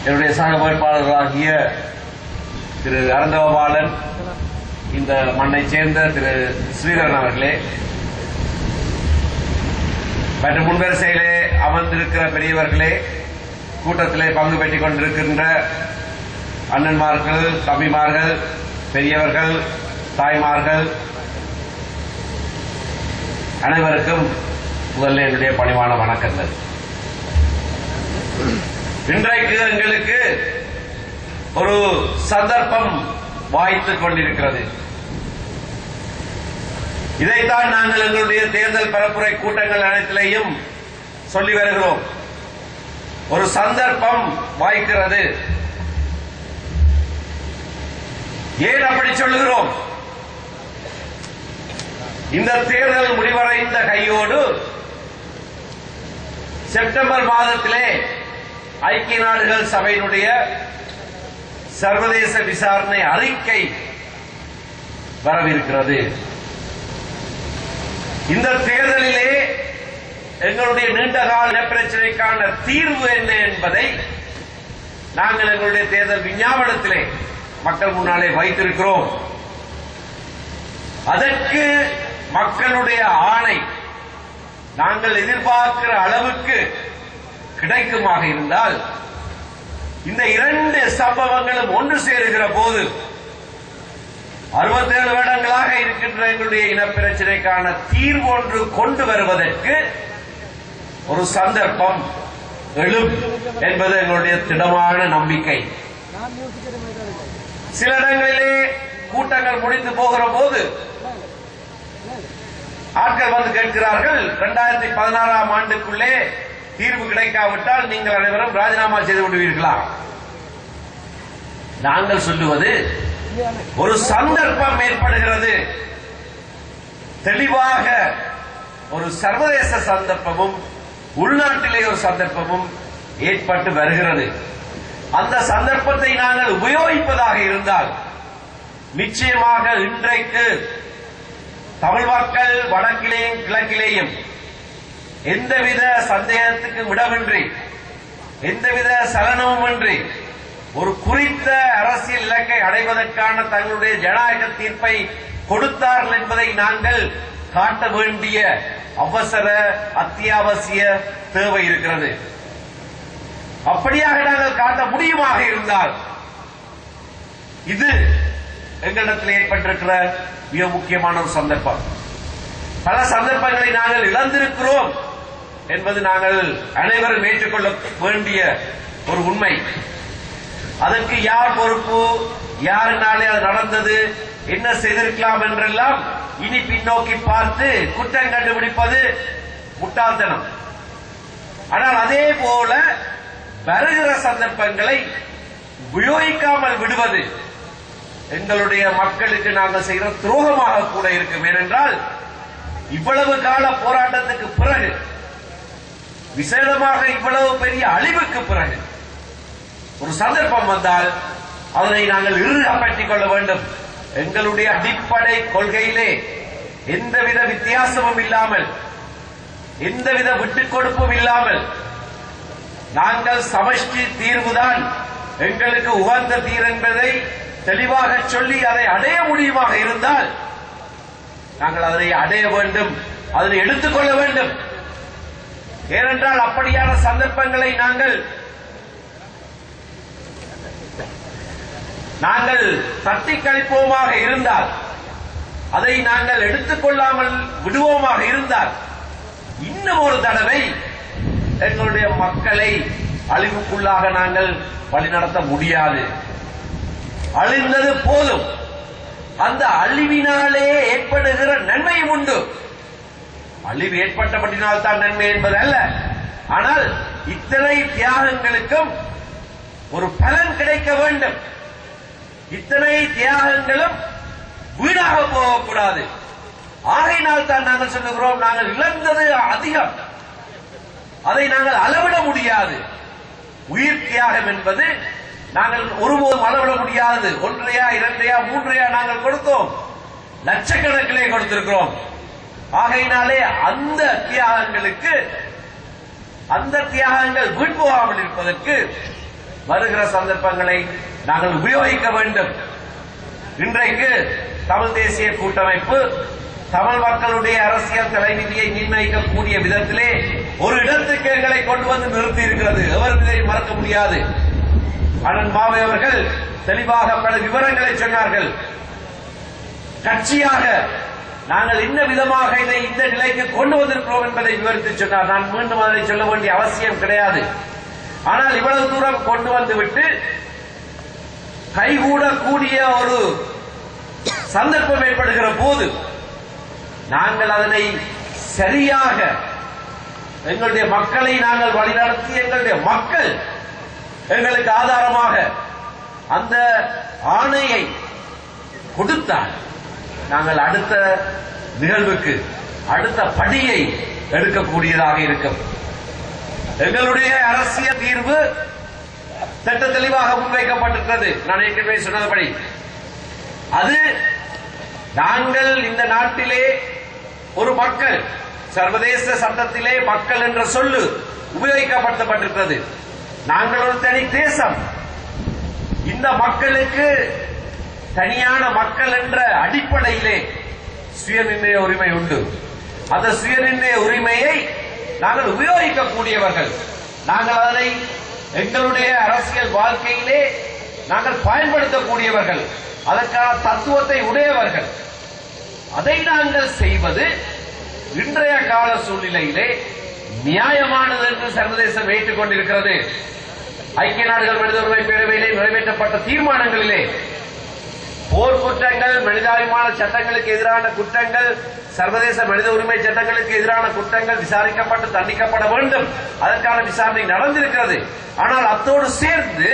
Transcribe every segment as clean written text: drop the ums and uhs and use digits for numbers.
என்னுடைய சக வேட்பாளர்களாகிய திரு அரந்தகோபாலன், இந்த மண்ணை சேர்ந்த திரு ஸ்ரீதரன் அவர்களே, மற்றும் முன்வரிசையிலே அமர்ந்திருக்கிற பெரியவர்களே, கூட்டத்திலே பங்கு பெற்றுக் கொண்டிருக்கின்ற அண்ணன்மார்கள், தம்பிமார்கள், பெரியவர்கள், தாய்மார்கள், அனைவருக்கும் முதல்ல என்னுடைய பணிவான வணக்கங்கள். இன்றைக்கு எங்களுக்கு ஒரு சந்தர்ப்பம் வாய்த்துக் கொண்டிருக்கிறது. இதைத்தான் நாங்கள் எங்களுடைய தேர்தல் பரப்புரை கூட்டங்கள் அனைத்திலேயும் சொல்லி வருகிறோம். ஒரு சந்தர்ப்பம் வாய்க்கிறது. ஏன் அப்படி சொல்லுகிறோம்? இந்த தேர்தல் முடிவடைந்த கையோடு செப்டம்பர் மாதத்திலே ஐக்கிய நாடுகள் சபையினுடைய சர்வதேச விசாரணை அறிக்கை வரவிருக்கிறது. இந்த தேர்தலிலே எங்களுடைய நீண்டகால பிரச்சனைக்கான தீர்வு என்ன என்பதை நாங்கள் எங்களுடைய தேர்தல் விஞ்ஞாபனத்திலே மக்கள் முன்னாலே வைத்திருக்கிறோம். அதற்கு மக்களுடைய ஆணை நாங்கள் எதிர்பார்க்கிற அளவுக்கு கிடைக்குமாக இருந்தால், இந்த இரண்டு சம்பவங்களும் ஒன்று சேருகிற போது 67 வருடங்களாக இருக்கின்ற எங்களுடைய இனப்பிரச்சனைக்கான தீர்வு ஒன்று கொண்டு வருவதற்கு ஒரு சந்தர்ப்பம் எழும் என்பது எங்களுடைய திடமான நம்பிக்கை. சில இடங்களிலே கூட்டங்கள் முடிந்து போகிற போது ஆட்கள் வந்து கேட்கிறார்கள், 2016ஆம் ஆண்டுக்குள்ளே தீர்வு கிடைக்காவிட்டால் நீங்கள் அனைவரும் ராஜினாமா செய்து விடுவீர்களா? நாங்கள் சொல்லுவது, ஒரு சந்தர்ப்பம் ஏற்படுகிறது. தெளிவாக ஒரு சர்வதேச சந்தர்ப்பமும் உள்நாட்டிலே ஒரு சந்தர்ப்பமும் ஏற்பட்டு வருகிறது. அந்த சந்தர்ப்பத்தை நாங்கள் உபயோகிப்பதாக இருந்தால் நிச்சயமாக இன்றைக்கு தமிழ் மக்கள் வடக்கிலேயும் கிழக்கிலேயும் எந்தவித சந்தேகத்துக்கு விடமின்றி, எந்தவித சலனமுமின்றி ஒரு குறித்த அரசியல் இலக்கை அடைவதற்கான தங்களுடைய ஜனநாயக தீர்ப்பை கொடுத்தார்கள் என்பதை நாங்கள் காட்ட வேண்டிய அவசர அத்தியாவசிய தேவை இருக்கிறது. அப்படியாக நாங்கள் காட்ட முடியுமாக இருந்தால் இது எங்களிடத்தில் ஏற்பட்டிருக்கிற மிக முக்கியமான ஒரு சந்தர்ப்பம். பல சந்தர்ப்பங்களை நாங்கள் இழந்திருக்கிறோம் என்பது நாங்கள் அனைவரும் ஏற்றுக்கொள்ள வேண்டிய ஒரு உண்மை. அதற்கு யார் பொறுப்பு, யாருனாலே அது நடந்தது, என்ன செய்திருக்கலாம் என்றெல்லாம் இனி பின்னோக்கி பார்த்து குற்றம் கண்டுபிடிப்பது முட்டாள்தனம். ஆனால் அதே போல வருகிற சந்தர்ப்பங்களை உபயோகிக்காமல் விடுவது எங்களுடைய மக்களுக்கு நாங்கள் செய்கிற துரோகமாக கூட இருக்கும். ஏனென்றால் இவ்வளவு கால போராட்டத்துக்கு பிறகு, விசேடமாக இவ்வளவு பெரிய அழிவுக்கு பிறகு ஒரு சந்தர்ப்பம் வந்தால் அதனை நாங்கள் இறுக பற்றிக் கொள்ள வேண்டும். எங்களுடைய அடிப்படை கொள்கையிலே எந்தவித வித்தியாசமும் இல்லாமல், எந்தவித விட்டுக் கொடுப்பும் இல்லாமல், நாங்கள் சமஷ்டி தீர்வுதான் எங்களுக்கு உகந்த தீர்வு என்பதை தெளிவாக சொல்லி அதை அடைய முடியுமாக இருந்தால் நாங்கள் அதனை அடைய வேண்டும், அதனை எடுத்துக்கொள்ள வேண்டும். ஏனென்றால் அப்படியான சந்தர்ப்பங்களை நாங்கள் தட்டி கழிப்போமாக இருந்தால், அதை நாங்கள் எடுத்துக்கொள்ளாமல் விடுவோமாக இருந்தால், இன்னும் ஒரு தடவை எங்களுடைய மக்களை அழிவுக்குள்ளாக நாங்கள் வழிநடத்த முடியாது. அழிந்தது போதும். அந்த அழிவினாலே ஏற்படுகிற நன்மையும் உண்டு. அழிவு ஏற்பட்டபடினால் தான் நன்மை என்பது அல்ல. ஆனால் இத்தனை தியாகங்களுக்கும் ஒரு பலன் கிடைக்க வேண்டும். இத்தனை தியாகங்களும் வீணாக போகக்கூடாது. ஆகையினால் தான் நாங்கள் சொல்லுகிறோம், நாங்கள் இழந்தது அதிகம், அதை நாங்கள் அளவிட முடியாது. உயிர் தியாகம் என்பது நாங்கள் ஒருபோதும் அளவிட முடியாது. 1 2 3 நாங்கள் கொடுத்தோம், லட்சக்கணக்கிலே கொடுத்திருக்கிறோம். ஆகையினாலே அந்த தியாகங்கள் வீண் போகாமல் இருப்பதற்கு வருகிற சந்தர்ப்பங்களை நாங்கள் உபயோகிக்க வேண்டும். இன்றைக்கு தமிழ் தேசிய கூட்டமைப்பு தமிழ் மக்களுடைய அரசியல் தலைவிதியை நிர்ணயிக்கக்கூடிய விதத்திலே ஒரு இடத்துக்கு எங்களை கொண்டு வந்து நிறுத்தி இருக்கிறது. எவரும் இதை மறக்க முடியாது. அண்ணன் மாவை அவர்கள் தெளிவாக பல விவரங்களை சொன்னார்கள். கட்சியாக நாங்கள் இன்ன விதமாக இதை இந்த நிலைக்கு கொண்டு வந்திருக்கிறோம் என்பதை விவரித்து சொன்னார். நான் மீண்டும் அதை சொல்ல வேண்டிய அவசியம் கிடையாது. ஆனால் இவ்வளவு தூரம் கொண்டு வந்துவிட்டு கைகூடக்கூடிய ஒரு சந்தர்ப்பம் ஏற்படுகிற போது நாங்கள் அதனை சரியாக எங்களுடைய மக்களை நாங்கள் வழிநடத்தி எங்களுடைய மக்கள் எங்களுக்கு ஆதாரமாக அந்த ஆணையை கொடுத்தால் நாங்கள் அடுத்த நிகழ்வுக்கு அடுத்த படியை எடுக்கக்கூடியதாக இருக்கும். எங்களுடைய அரசியல் தீர்வு திட்ட தெளிவாக முன்வைக்கப்பட்டிருக்கிறது. நான் ஏற்கனவே சொன்னபடி அது நாங்கள் இந்த நாட்டிலே ஒரு மக்கள், சர்வதேச சட்டத்திலே மக்கள் என்ற சொல்லு உபயோகிக்கப்பட்டிருக்கிறது. நாங்கள் ஒரு தனி தேசம். இந்த மக்களுக்கு தனியான மக்கள் என்ற அடிப்படையிலே சுயநிர்ணய உரிமை உண்டு. அந்த சுயநிர்ணய உரிமையை நாங்கள் உபயோகிக்கக்கூடியவர்கள். நாங்கள் அதனை எங்களுடைய அரசியல் வாழ்க்கையிலே நாங்கள் பயன்படுத்தக்கூடியவர்கள். அதற்கான தத்துவத்தை உடையவர்கள். அதை நாங்கள் செய்வது இன்றைய கால சூழ்நிலையிலே நியாயமானது என்று சர்வதேசம் ஏற்றுக்கொண்டிருக்கிறது. ஐக்கிய நாடுகள் மனித உரிமை பேரவையிலே நிறைவேற்றப்பட்ட தீர்மானங்களிலே போர் குற்றங்கள், மனிதாபிமான சட்டங்களுக்கு எதிரான குற்றங்கள், சர்வதேச மனித உரிமை சட்டங்களுக்கு எதிரான குற்றங்கள் விசாரிக்கப்பட்டு தண்டிக்கப்பட வேண்டும். அதற்கான விசாரணை நடந்திருக்கிறது. ஆனால் அத்தோடு சேர்ந்து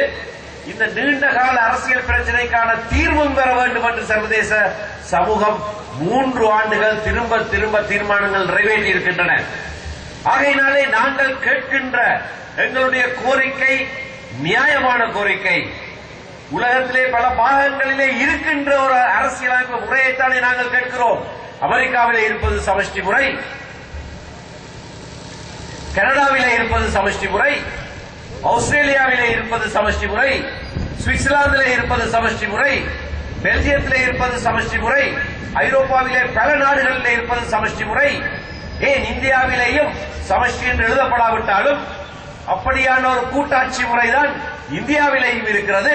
இந்த நீண்ட கால அரசியல் பிரச்சனைக்கான தீர்வும் பெற வேண்டும் என்று சர்வதேச சமூகம் 3 ஆண்டுகள் திரும்ப திரும்ப தீர்மானங்கள் நிறைவேற்றி இருக்கின்றன. ஆகையினாலே நாங்கள் கேட்கின்ற எங்களுடைய கோரிக்கை நியாயமான கோரிக்கை. உலகத்திலே பல பாகங்களிலே இருக்கின்ற ஒரு அரசியலமைப்பு முறையைத்தானே நாங்கள் கேட்கிறோம். அமெரிக்காவிலே இருப்பது சமஷ்டி முறை, கனடாவிலே இருப்பது சமஷ்டி முறை, ஆஸ்திரேலியாவிலே இருப்பது சமஷ்டி முறை, சுவிட்சர்லாந்திலே இருப்பது சமஷ்டி முறை, பெல்ஜியத்திலே இருப்பது சமஷ்டி முறை, ஐரோப்பாவிலே பல நாடுகளிலே இருப்பது சமஷ்டி முறை. ஏன் இந்தியாவிலேயும் சமஷ்டி என்று எழுதப்படாவிட்டாலும் அப்படியான ஒரு கூட்டாட்சி முறைதான் இந்தியாவிலேயும் இருக்கிறது.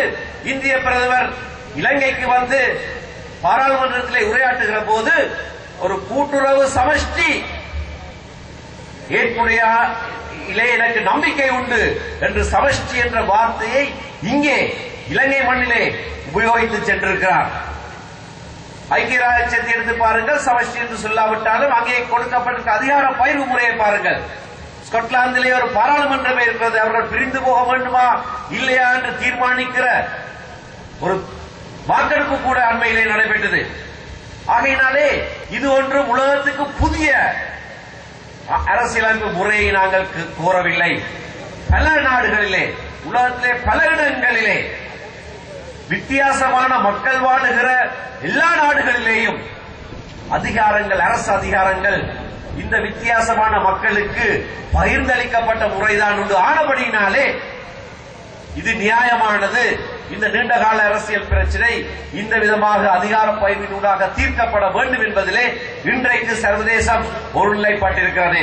இந்திய பிரதமர் இலங்கைக்கு வந்து பாராளுமன்றத்திலே உரையாற்றுகிற போது ஒரு கூட்டுறவு சமஷ்டி ஏற்புடைய எனக்கு நம்பிக்கை உண்டு என்று சமஷ்டி என்ற வார்த்தையை இங்கே இலங்கை மண்ணிலே உபயோகித்து சென்றிருக்கிறார். ஐக்கிய ராஜ்யத்தை எடுத்து பாருங்கள், சமஷ்டி என்று சொல்லாவிட்டாலும் அங்கே கொடுக்கப்பட்ட அதிகார பயிர்வு முறையை பாருங்கள். ஸ்காட்லாந்திலே ஒரு பாராளுமன்றமே இருக்கிறது. அவர்கள் பிரிந்து போக வேண்டுமா இல்லையா என்று தீர்மானிக்கிற ஒரு வாக்கெடுப்பு கூட அண்மையிலே நடைபெற்றது. ஆகையினாலே இது ஒன்று உலகத்துக்கு புதிய அரசியலமைப்பு முறையை நாங்கள் கோரவில்லை. பல நாடுகளிலே, உலகத்திலே பல இடங்களிலே வித்தியாசமான மக்கள் வாழுகிற எல்லா நாடுகளிலேயும் அதிகாரங்கள், அரசு அதிகாரங்கள் இந்த வித்தியாசமான மக்களுக்கு பகிர்ந்தளிக்கப்பட்ட முறைதான் உண்டு. ஆனபடியினாலே இது நியாயமானது. இந்த நீண்டகால அரசியல் பிரச்சனை இந்த விதமாக அதிகார பகிர்வினூடாக தீர்க்கப்பட வேண்டும் என்பதிலே இன்றைக்கு சர்வதேசம் ஒருநிலைப்பட்டிருக்கிறது.